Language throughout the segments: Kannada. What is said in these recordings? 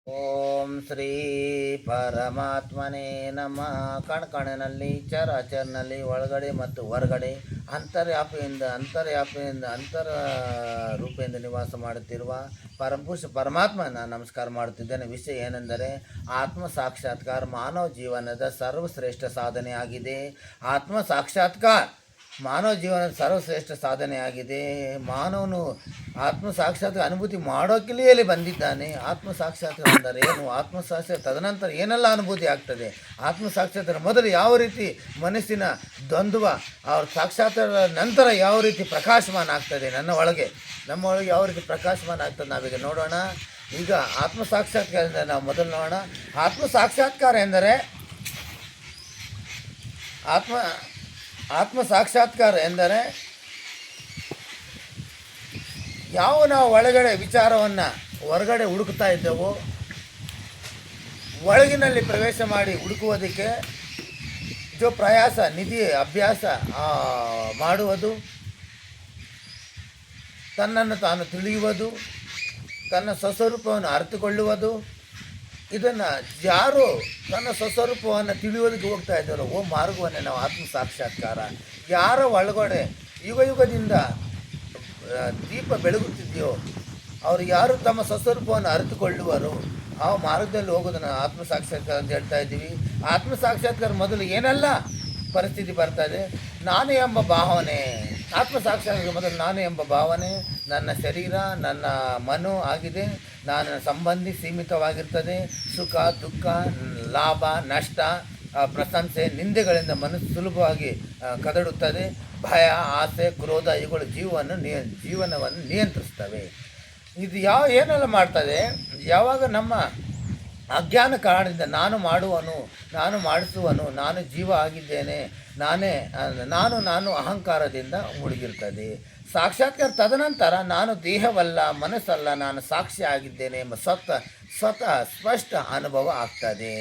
ಓಂ ಶ್ರೀ ಪರಮಾತ್ಮನೇ ನಮಃ. ಕಣ್ಕಣಿನಲ್ಲಿ ಚರಾಚರನಲ್ಲಿ ಒಳಗಡೆ ಮತ್ತು ಹೊರಗಡೆ ಅಂತರ ರೂಪದಿಂದ ನಿವಾಸ ಮಾಡುತ್ತಿರುವ ಪರಮಪುರುಷ ಪರಮಾತ್ಮನ ನಮಸ್ಕಾರ ಮಾಡುತ್ತಿದ್ದೇನೆ. ವಿಷಯ ಏನೆಂದರೆ ಆತ್ಮ ಸಾಕ್ಷಾತ್ಕಾರ ಮಾನವ ಜೀವನದ ಸರ್ವಶ್ರೇಷ್ಠ ಸಾಧನೆಯಾಗಿದೆ. ಆತ್ಮ ಸಾಕ್ಷಾತ್ಕಾರ ಮಾನವ ಜೀವನದ ಸರ್ವಶ್ರೇಷ್ಠ ಸಾಧನೆಯಾಗಿದೆ. ಮಾನವನು ಆತ್ಮ ಸಾಕ್ಷಾತ್ಕಾರ ಅನುಭೂತಿ ಮಾಡೋಕ್ಕಿಲಿಯಲ್ಲಿ ಬಂದಿದ್ದಾನೆ. ಆತ್ಮ ಸಾಕ್ಷಾತ್ಕಾರ ಅಂದರೆ ಏನು? ಆತ್ಮ ಸಾಕ್ಷಾತ್ಕಾರ ತದನಂತರ ಏನೆಲ್ಲ ಅನುಭೂತಿ ಆಗ್ತದೆ? ಆತ್ಮ ಸಾಕ್ಷಾತ್ಕಾರ ಮೊದಲು ಯಾವ ರೀತಿ ಮನಸ್ಸಿನ ದ್ವಂದ್ವ ಅವ್ರ ಸಾಕ್ಷಾತ್ಕಾರ ನಂತರ ಯಾವ ರೀತಿ ಪ್ರಕಾಶಮಾನ ಆಗ್ತದೆ ನಮ್ಮ ಒಳಗೆ ಯಾವ ರೀತಿ ಪ್ರಕಾಶಮಾನ ಆಗ್ತದೆ ನಾವೀಗ ನೋಡೋಣ. ಈಗ ಆತ್ಮ ಸಾಕ್ಷಾತ್ಕಾರ ಎಂದರೆ ನಾವು ಮೊದಲು ನೋಡೋಣ. ಆತ್ಮ ಸಾಕ್ಷಾತ್ಕಾರ ಎಂದರೆ ಆತ್ಮ ಸಾಕ್ಷಾತ್ಕಾರ ಎಂದರೆ ನಾವು ಒಳಗಡೆ ವಿಚಾರವನ್ನು ಹೊರಗಡೆ ಹುಡುಕ್ತಾ ಇದ್ದೆವೋ ಒಳಗಿನಲ್ಲಿ ಪ್ರವೇಶ ಮಾಡಿ ಹುಡುಕುವುದಕ್ಕೆ ಪ್ರಯಾಸ ನಿಧಿ ಅಭ್ಯಾಸ ಮಾಡುವುದು, ತನ್ನನ್ನು ತಾನು ತಿಳಿಯುವುದು, ತನ್ನ ಸ್ವಸ್ವರೂಪವನ್ನು ಅರಿತುಕೊಳ್ಳುವುದು. ಇದನ್ನು ಯಾರು ತನ್ನ ಸ್ವಸ್ವರೂಪವನ್ನು ತಿಳಿಯೋದಕ್ಕೆ ಹೋಗ್ತಾ ಇದ್ದಾರೋ ಮಾರ್ಗವನ್ನೇ ನಾವು ಆತ್ಮ ಸಾಕ್ಷಾತ್ಕಾರ. ಯಾರ ಒಳಗಡೆ ಯುಗದಿಂದ ದೀಪ ಬೆಳಗುತ್ತಿದೆಯೋ ಅವರು ಯಾರು ತಮ್ಮ ಸ್ವಸ್ವರೂಪವನ್ನು ಅರಿತುಕೊಳ್ಳುವರು ಆ ಮಾರ್ಗದಲ್ಲಿ ಹೋಗೋದನ್ನು ಆತ್ಮ ಸಾಕ್ಷಾತ್ಕಾರ ಅಂತ ಹೇಳ್ತಾ ಇದ್ದೀವಿ. ಆತ್ಮ ಸಾಕ್ಷಾತ್ಕಾರ ಮೊದಲು ಏನೆಲ್ಲ ಪರಿಸ್ಥಿತಿ ಬರ್ತಾಯಿದೆ? ನಾನು ಎಂಬ ಭಾವನೆ. ಆತ್ಮ ಸಾಕ್ಷಾತ್ಕಾರ ಮೊದಲು ನಾನು ಎಂಬ ಭಾವನೆ, ನನ್ನ ಶರೀರ ನನ್ನ ಮನು ಆಗಿದೆ. ನಾನು ಸಂಬಂಧಿ ಸೀಮಿತವಾಗಿರ್ತದೆ. ಸುಖ ದುಃಖ ಲಾಭ ನಷ್ಟ ಪ್ರಶಂಸೆ ನಿಂದೆಗಳಿಂದ ಮನಸ್ಸು ಸುಲಭವಾಗಿ ಕದಡುತ್ತದೆ. ಭಯ ಆಸೆ ಕ್ರೋಧ ಇವುಗಳು ಜೀವನವನ್ನು ನಿಯಂತ್ರಿಸ್ತವೆ. ಇದು ಏನೆಲ್ಲ ಮಾಡ್ತದೆ? ಯಾವಾಗ ನಮ್ಮ ಅಜ್ಞಾನ ಕಾರಣದಿಂದ ನಾನು ಮಾಡುವನು, ನಾನು ಮಾಡಿಸುವನು, ನಾನು ಜೀವ ಆಗಿದ್ದೇನೆ, ನಾನು ಅಹಂಕಾರದಿಂದ ಮುಳುಗಿರ್ತದೆ. ಸಾಕ್ಷಾತ್ಕಾರ ತದನಂತರ ನಾನು ದೇಹವಲ್ಲ ಮನಸ್ಸಲ್ಲ ನಾನು ಸಾಕ್ಷಿ ಆಗಿದ್ದೇನೆ ಎಂಬ ಸ್ವತಃ ಸ್ಪಷ್ಟ ಅನುಭವ ಆಗ್ತದೆ.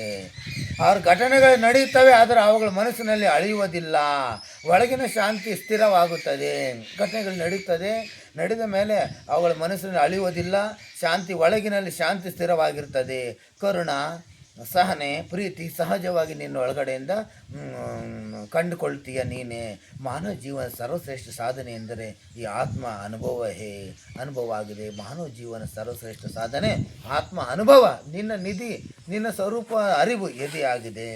ಅವ್ರ ಘಟನೆಗಳು ನಡೆಯುತ್ತವೆ, ಆದರೆ ಅವುಗಳ ಮನಸ್ಸಿನಲ್ಲಿ ಅಳಿಯುವುದಿಲ್ಲ. ಒಳಗಿನ ಶಾಂತಿ ಸ್ಥಿರವಾಗುತ್ತದೆ. ಘಟನೆಗಳು ನಡೆದ ಮೇಲೆ ಅವುಗಳ ಮನಸ್ಸಿನಲ್ಲಿ ಅಳಿಯುವುದಿಲ್ಲ. ಒಳಗಿನಲ್ಲಿ ಶಾಂತಿ ಸ್ಥಿರವಾಗಿರ್ತದೆ. ಕರುಣ ಸಹನೆ ಪ್ರೀತಿ ಸಹಜವಾಗಿ ನಿನ್ನ ಒಳಗಡೆಯಿಂದ ಕಂಡುಕೊಳ್ತೀಯ ನೀನೇ. ಮಾನವ ಜೀವನ ಸರ್ವಶ್ರೇಷ್ಠ ಸಾಧನೆ ಎಂದರೆ ಈ ಆತ್ಮ ಅನುಭವ ಆಗಿದೆ. ಮಾನವ ಜೀವನ ಸರ್ವಶ್ರೇಷ್ಠ ಸಾಧನೆ ಆತ್ಮ ಅನುಭವ. ನಿನ್ನ ನಿಧಿ ನಿನ್ನ ಸ್ವರೂಪ ಅರಿವು ಎದೆಯಾಗಿದೆ.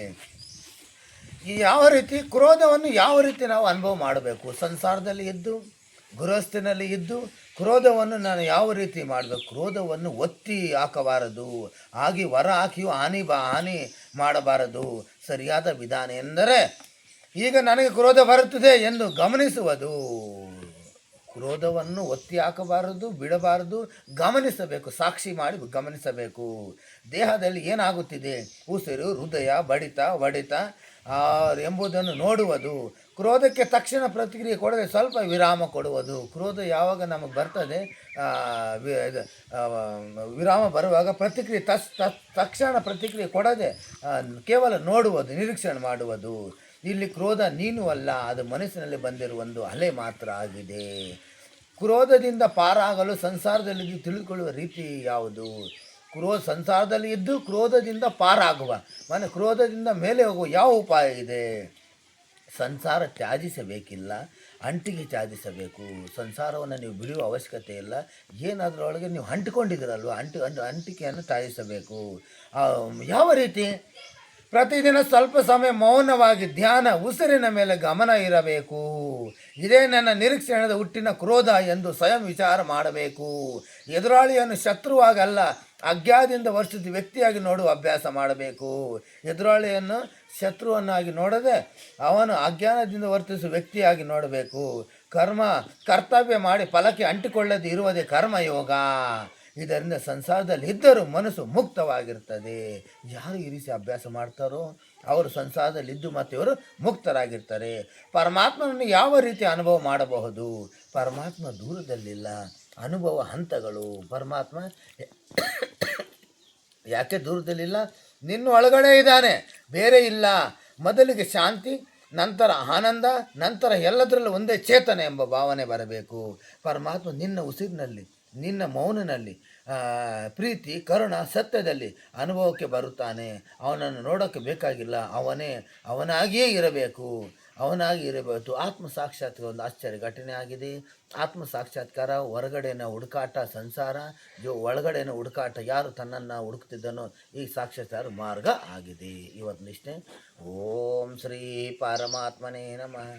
ಯಾವ ರೀತಿ ಕ್ರೋಧವನ್ನು ಯಾವ ರೀತಿ ನಾವು ಅನುಭವ ಮಾಡಬೇಕು? ಸಂಸಾರದಲ್ಲಿ ಇದ್ದು ಗೃಹಸ್ಥಿನಲ್ಲಿ ಇದ್ದು ಕ್ರೋಧವನ್ನು ನಾನು ಯಾವ ರೀತಿ ಮಾಡಬೇಕು? ಕ್ರೋಧವನ್ನು ಒತ್ತಿ ಹಾಕಬಾರದು, ಹೊರ ಹಾಕಿಯೂ ಹಾನಿ ಮಾಡಬಾರದು. ಸರಿಯಾದ ವಿಧಾನ ಎಂದರೆ ಈಗ ನನಗೆ ಕ್ರೋಧ ಬರುತ್ತದೆ ಎಂದು ಗಮನಿಸುವುದು. ಕ್ರೋಧವನ್ನು ಒತ್ತಿ ಹಾಕಬಾರದು, ಬಿಡಬಾರದು, ಗಮನಿಸಬೇಕು. ಸಾಕ್ಷಿ ಮಾಡಿ ಗಮನಿಸಬೇಕು. ದೇಹದಲ್ಲಿ ಏನಾಗುತ್ತಿದೆ, ಉಸಿರು ಹೃದಯ ಬಡಿತ ಹೊಡೆತ ಎಂಬುದನ್ನು ನೋಡುವುದು. ಕ್ರೋಧಕ್ಕೆ ತಕ್ಷಣ ಪ್ರತಿಕ್ರಿಯೆ ಕೊಡದೆ ಸ್ವಲ್ಪ ವಿರಾಮ ಕೊಡುವುದು. ಕ್ರೋಧ ಯಾವಾಗ ನಮಗೆ ಬರ್ತದೆ, ವಿರಾಮ ಬರುವಾಗ ಪ್ರತಿಕ್ರಿಯೆ ತಕ್ಷಣ ಪ್ರತಿಕ್ರಿಯೆ ಕೊಡದೆ ಕೇವಲ ನೋಡುವುದು, ನಿರೀಕ್ಷಣೆ ಮಾಡುವುದು. ಇಲ್ಲಿ ಕ್ರೋಧ ನೀನು ಅಲ್ಲ, ಅದು ಮನಸ್ಸಿನಲ್ಲಿ ಬಂದಿರುವ ಒಂದು ಅಲೆ ಮಾತ್ರ ಆಗಿದೆ. ಕ್ರೋಧದಿಂದ ಪಾರಾಗಲು ಸಂಸಾರದಲ್ಲಿ ತಿಳಿದುಕೊಳ್ಳುವ ರೀತಿ ಯಾವುದು? ಸಂಸಾರದಲ್ಲಿ ಇದ್ದು ಕ್ರೋಧದಿಂದ ಪಾರಾಗುವ ಕ್ರೋಧದಿಂದ ಮೇಲೆ ಹೋಗುವ ಯಾವ ಉಪಾಯ ಇದೆ? ಸಂಸಾರ ತ್ಯಾಜಿಸಬೇಕಿಲ್ಲ, ಅಂಟಿಗೆ ತ್ಯಾಜಿಸಬೇಕು. ಸಂಸಾರವನ್ನು ನೀವು ಬಿಡುವ ಅವಶ್ಯಕತೆ ಇಲ್ಲ. ಏನಾದ್ರೊಳಗೆ ನೀವು ಅಂಟಿಕೊಂಡಿದ್ದೀರಲ್ವ, ಅಂಟಿಕೆಯನ್ನು ತ್ಯಾಜಿಸಬೇಕು. ಯಾವ ರೀತಿ? ಪ್ರತಿದಿನ ಸ್ವಲ್ಪ ಸಮಯ ಮೌನವಾಗಿ ಧ್ಯಾನ, ಉಸಿರಿನ ಮೇಲೆ ಗಮನ ಇರಬೇಕು. ಇದೇ ನನ್ನ ನಿರೀಕ್ಷಣದ ಹುಟ್ಟಿನ ಕ್ರೋಧ ಎಂದು ಸ್ವಯಂ ವಿಚಾರ ಮಾಡಬೇಕು. ಎದುರಾಳಿಯನ್ನು ಶತ್ರುವಾಗಲ್ಲ ಅಜ್ಞಾನದಿಂದ ವರ್ಷದ ವ್ಯಕ್ತಿಯಾಗಿ ನೋಡುವ ಅಭ್ಯಾಸ ಮಾಡಬೇಕು. ಎದುರಾಳಿಯನ್ನು ಶತ್ರುವನ್ನಾಗಿ ನೋಡದೆ ಅವನು ಅಜ್ಞಾನದಿಂದ ವರ್ತಿಸುವ ವ್ಯಕ್ತಿಯಾಗಿ ನೋಡಬೇಕು. ಕರ್ತವ್ಯ ಮಾಡಿ ಫಲಕ್ಕೆ ಅಂಟಿಕೊಳ್ಳದೆ ಇರುವುದೇ ಕರ್ಮಯೋಗ. ಇದರಿಂದ ಸಂಸಾರದಲ್ಲಿ ಇದ್ದರೂ ಮನಸ್ಸು ಮುಕ್ತವಾಗಿರ್ತದೆ. ಯಾರು ಈ ರೀತಿ ಅಭ್ಯಾಸ ಮಾಡ್ತಾರೋ ಅವರು ಸಂಸಾರದಲ್ಲಿದ್ದು ಮತ್ತು ಇವರು ಮುಕ್ತರಾಗಿರ್ತಾರೆ. ಪರಮಾತ್ಮನನ್ನು ಯಾವ ರೀತಿ ಅನುಭವ ಮಾಡಬಹುದು? ಪರಮಾತ್ಮ ದೂರದಲ್ಲಿಲ್ಲ, ಅನುಭವ ಹಂತಗಳು. ಪರಮಾತ್ಮ ಯಾಕೆ ದೂರದಲ್ಲಿಲ್ಲ? ನಿನ್ನ ಒಳಗಡೆ ಇದ್ದಾನೆ, ಬೇರೆ ಇಲ್ಲ. ಮೊದಲಿಗೆ ಶಾಂತಿ, ನಂತರ ಆನಂದ, ನಂತರ ಎಲ್ಲದರಲ್ಲೂ ಒಂದೇ ಚೇತನ ಎಂಬ ಭಾವನೆ ಬರಬೇಕು. ಪರಮಾತ್ಮ ನಿನ್ನ ಉಸಿರಿನಲ್ಲಿ, ನಿನ್ನ ಮೌನಿನಲ್ಲಿ, ಪ್ರೀತಿ ಕರುಣ ಸತ್ಯದಲ್ಲಿ ಅನುಭವಕ್ಕೆ ಬರುತ್ತಾನೆ. ಅವನನ್ನು ನೋಡೋಕ್ಕೆ ಬೇಕಾಗಿಲ್ಲ, ಅವನಾಗಿಯೇ ಇರಬೇಕು, ಅವನಾಗಿ ಇರಬೇಕು. ಆತ್ಮ ಸಾಕ್ಷಾತ್ಕಾರ ಒಂದು ಆಶ್ಚರ್ಯ ಘಟನೆ ಆಗಿದೆ. ಆತ್ಮ ಸಾಕ್ಷಾತ್ಕಾರ ಹೊರಗಡೆನ ಹುಡುಕಾಟ ಸಂಸಾರ, ಒಳಗಡೆನ ಹುಡುಕಾಟ. ಯಾರು ತನ್ನನ್ನು ಹುಡುಕ್ತಿದ್ದನೋ ಈ ಸಾಕ್ಷಾತ್ಕಾರ ಮಾರ್ಗ ಆಗಿದೆ. ಇವತ್ತು ನಿಷ್ಠೆ. ಓಂ ಶ್ರೀ ಪರಮಾತ್ಮನೇ ನಮಃ.